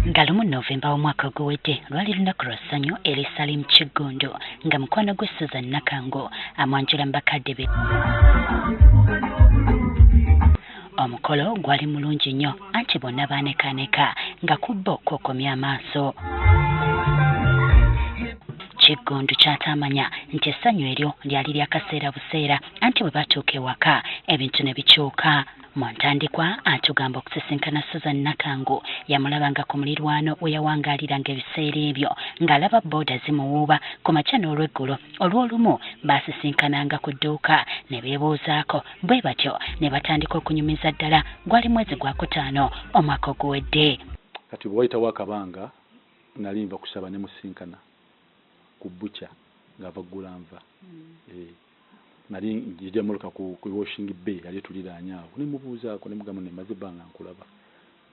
Ngalumu Novemba omwaka oguwedde lwali lunaku lwa ssanyu eri Salim Kigundu nga mukwano gwe Susan Nakango amwanjula mu bakadde be. Omukolo gwali mulungi nnyo anti bonna baanekaaneka nga kubbo kwokomya amaaso. Kigundu ky'atamanya nti essanyu eryo lyali lyakaseera buseera anti bwe batuuka ewaka ebintu ne bikyuka. Mu ntandikwa atugamba okusisinkana Susan Nakango yamulabanga ku mulirwano we yawangaaliranga ebiseera ebyo ng'alaba booda zimuwuuba ku makya n'olweggulo olw'olumu baasisinkananga ku dduuka ne beebuuzaako bwe batyo ne batandika okunyumiza ddala gwali mwezi gwa Kutaano omwaka oguwedde. Kati bwe wayitawo akabanga nali nva kusaba ne musinkana ku bbuca ng'ava Ggulanva. Nali njija muluka ku Washing Bay yali tuliraanye awo ne mubuuzaako ne mugamba nemaze ebbanga nkulaba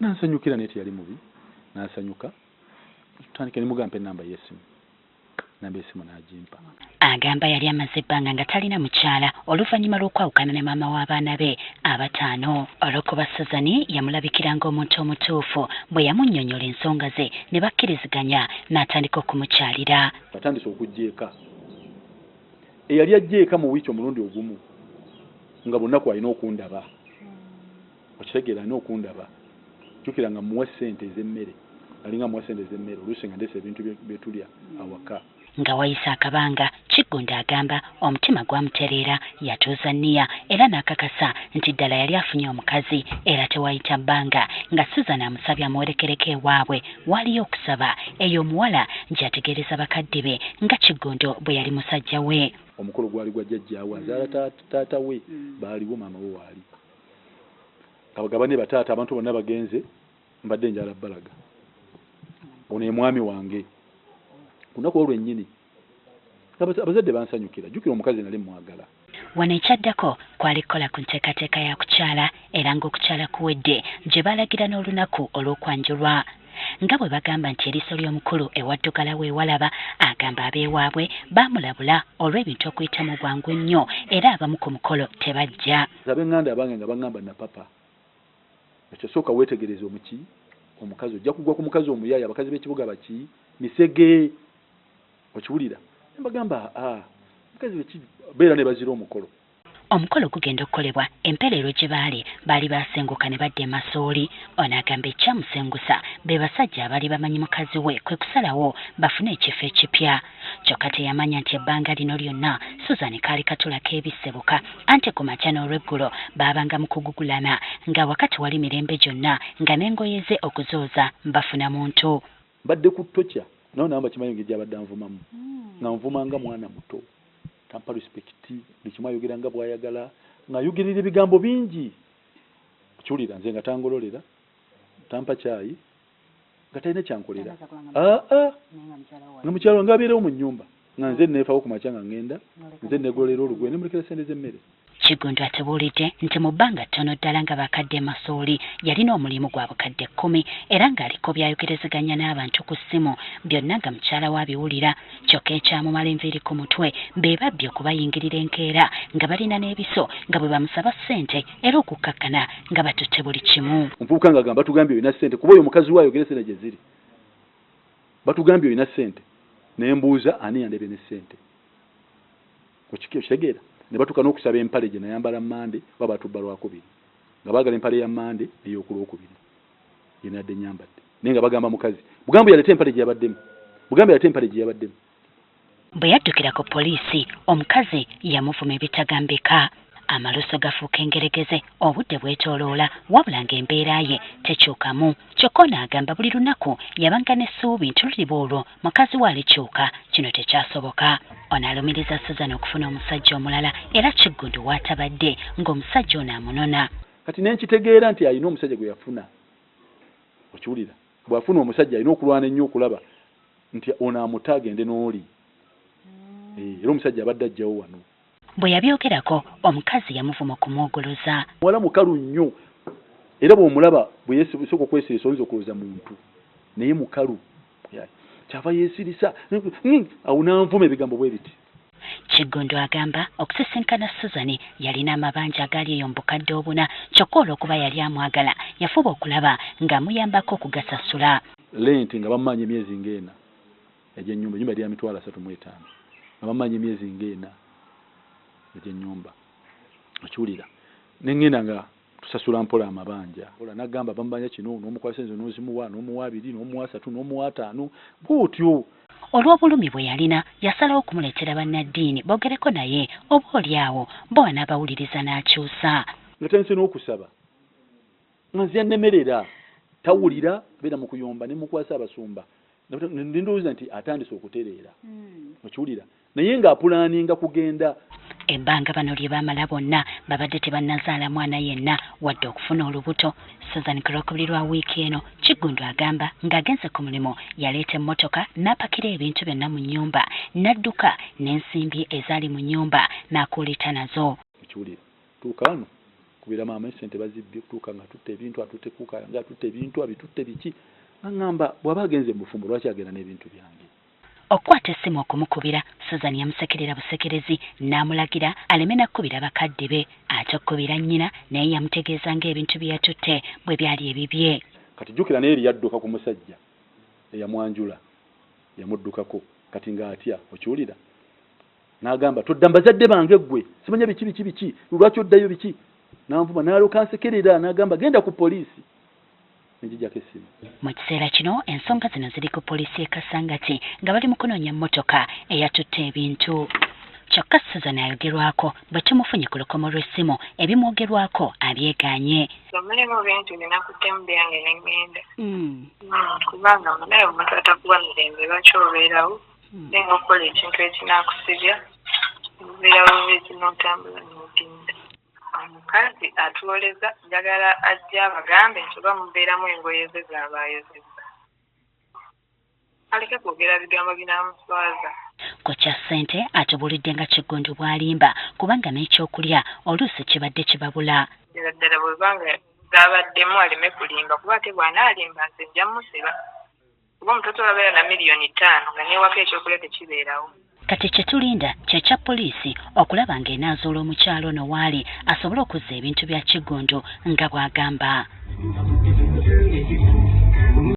nansanyukira naye teyali mubi nansanyuka tutandike ne mugamba ennamba y'essimu namba y'essimu n'agimpa. Agamba yali amaze ebbanga nga talina mukyala oluvannyuma lw'okwawukana ne maama w'abaana be abataano. Olw'okuba Susan yamulabikiranga omuntu omutuufu bwe yamunnyonnyola ensonga ze ne bakkiriziganya n'atandika okumukyalira. Batandise okujja eka eyali ajja eka mu wiiki omulundi ogumu nga bonna alina okundaba okitegeera alina okundaba jjukira nga muwa ssente ez'emmere alinga muwa ssente ez'emmere oluusi nga ndeesa ebintu bye tulya awaka. Nga wayisa akabanga Kigundu agamba omutima gwamutereera yatuuza nniya era n'akakasa nti ddala yali afunye omukazi era tewayita bbanga nga Susan amusabye amuwerekereko ewaabwe waliyo okusaba eyo omuwala gy'ategeereza bakadde be nga Kigundu bwe yali musajja we. Omukolo gwali gwa jjajjaawe azaala taata we baaliwo maama we waali abagaba ne bataata abantu bonna bagenze mbadde njala bbalaga ono ye mwami wange kunaku olwennyini abazadde bansanyukira jjukira omukazi nali mwagala. Wano ekyaddako kwali kukola ku nteekateeka ya kukyala era ng'okukyala kuwedde gye baalagira n'olunaku olw'okwanjulwa. Nga bwe bagamba nti eriiso ly'omukulu ewaddugala we walaba agamba abeewaabwe baamulabula olw'ebintu okuyitamu bwangu nnyo era abamu ku mukolo tebajja. Ab'enganda abange nga bagamba na papa ekyosooka weetegereza omukazi ojja kugwa ku mukazi omuyaaya abakazi b'ekibuga baki misege okiwulira bagamba mukazi beera ne bazira omukolo. Omukolo gugenda okukolebwa empeerero gye baali baasenguka ne badda e Masooli. Ono agamba ekyamusengusa be basajja abaali bamanyi mukazi we kwe kusalawo bafune ekifo ekipya. Kyokka teyamanya nti ebbanga lino lyonna Susan kaali katulako ebisebuka anti ku makya n'olweggulo baabanga mu kugugulana nga wakati wali mirembe gyonna nga n'engoye ze okuzooza mbafuna muntu. Mbadde ku ttokya nawo namba kimanyi ngeri gy'abadde anvumamu nga nvumanga mwana muto tampa respecti buli kimu ayogeranga bw'ayagala ng'ayogerera ebigambo bingi kiwulira nze nga tangololera tampa caayi nga talina kyankolera nga mukyalo nga abeerewo mu nnyumba nga nze neefawo ku makya nga ngenda nze negolera olugwe ne mulekera sente z'emmere. Kigundu atubuulidde nti mu bbanga ttono ddala nga bakadde Masooli yalina omulimu gwa bukadde 10 era ng'aliko by'ayogerezeganya n'abantu ku ssimu byonna nga mukyala we abiwulira. Kyokka ekyamumala enviiri ku mutwe be babbi okubayingirira enkeera nga balina n'ebiso nga bwe bamusaba ssente era okukkakkana nga batutte buli kimu. Omuvubuka ng'agamba batugambye olina ssente kuba oyo omukazi we ayogera ssente gye ziri batugambye olina ssente ne mbuuza ani yandebye ne ssente okitegeera ne batuuka n'okusaba empale gye nayambala Mande oba batubba Lwakubiri nga baagala empale ya Mande ey'oku Lwokubiri yena yadde nyambadde naye nga bagamba mukazi Bugambe yaleta empale gye yabaddemu Bugambe yaleta empale gye yabaddemu. Bwe yaddukira ku poliisi omukazi yamuvuma ebitagambika. Amaluso gafuuka engeregeze obudde bwetooloola wabula ng'embeera ye tekyukamu. Kyokka ono agamba buli lunaku yabanga n'essuubi nti luliba olwo mukazi we alikyuka kino tekyasoboka. Ono alumiriza Susan okufuna omusajja omulala era Kigundu waatabadde ng'omusajja ono amunona. Kati nenkitegeera nti alina omusajja gwe yafuna okiwulira bw'afuna omusajja alina okulwana ennyo okulaba nti ono amuta agende n'oli era omusajja abadde ajjawo wano. Bwe yabyogerako omukazi yamuvuma okumwogoloza. Muwala mukalu nnyo era bw'omulaba bwe yeesooka okwesirisa oyinza okulowooza muntu naye mukalu kyava yeesirisa awo nanvuma ebigambo bwe biti. Kiggundu agamba okusisinkana Susan yalina amabanja agali eyo mu bukadde obuna kyokka olw'okuba yali amwagala yafuba okulaba ng'amuyambako okugasasula. Lenti nga bammanya emyezi ng'ena egy'ennyumba ennyumba yali ya mitwalo 35 nga bammanya emyezi ng'ena egy'ennyumba okiwulira nengenda nga tusasula mpola amabanja ola nagamba bambanja kino n'omukwasa enzo n'ozimuwa n'omuwa 2 n'omuwa 3 n'omuwa 5 bw'otyo. Olw'obulumi bwe yalina yasalawo okumuleetera bannaddiini boogereko naye oba oliawo bo n'abawuliriza n'akyusa. Natandise n'okusaba nga nze yannemerera tawulira beera mu kuyomba ne mukwasa abasumba ndowooza nti atandise okutereera okiwulira naye ng'apulaaninga kugenda. Ebbanga bano lye baamala bonna babadde tebannazaala mwana yenna wadde okufuna olubuto. Susan ku lwokubiri lwa wiiki eno Kiggundu agamba ng'agenze ku mulimu yaleeta emmotoka n'apakira ebintu byonna mu nnyumba n'adduka n'ensimbi ezaali mu nnyumba n'akuulita nazo. Okiwulira tuuka wano kubira maama ssente bazibbye tuuka nga tutte ebintu atutte kuuka nga atutte ebintu abitutte biki aŋŋamba bw'aba agenze mu bufumbo lwaki agenda n'ebintu byange. Okukwata essimu okumukubira Susan yamusekerera busekerezi n'amulagira aleme nakkubira bakadde be ate okkubira nnyina naye yamutegeeza ng'ebintu bye yatutte bwe byali ebibye. Kati jjukira naye yadduka ku musajja eyamwanjula yamuddukako kati ng'atya okiwulira n'agamba todda mbazadde bange ggwe simanya biki lwaki oddayo biki n'anvuma n'alyoka ansekerera n'agamba genda ku poliisi. Mu kiseera kino ensonga zino ziri ku poliisi e Kasangati nga bali mu kunoonya mmotoka eyatutte ebintu. Kyokka Susan ayogerwako bwe tumufunye ku lukomo lw'essimu ebimwogerwako abyegaanye. Mulimu bintu binakuttemu byange ne ŋŋenda. Kubanga naye omuntu atakuba mirembe lwaki obeerawo naye ng'okola ekintu ekinaakusibya obeerawo bubizi n'otambula n'ogenda. Omukazi atuwoleza njagala ajja abagambe nti oba mubeeramu engoye ze z'aba ayozezza. Aleke kwogera bigambo binaamuswaza. Kocha ssente atubuulidde nga Kiggundu bw'alimba kubanga n'ekyokulya oluusi kibadde kibabula. Ddala bwebanga zaabaddemu aleme kulimba kuba ate bw'anaalimba nze nja musiba. Kuba omutoto abeera na $5 million nga n'ewaka ekyokulya tekibeerawo. Kati kye tulinda kye kya poliisi okulaba ng'enaazuula omukyalo ono waali asobole okuzza ebintu bya Kiggundu nga bw'agamba.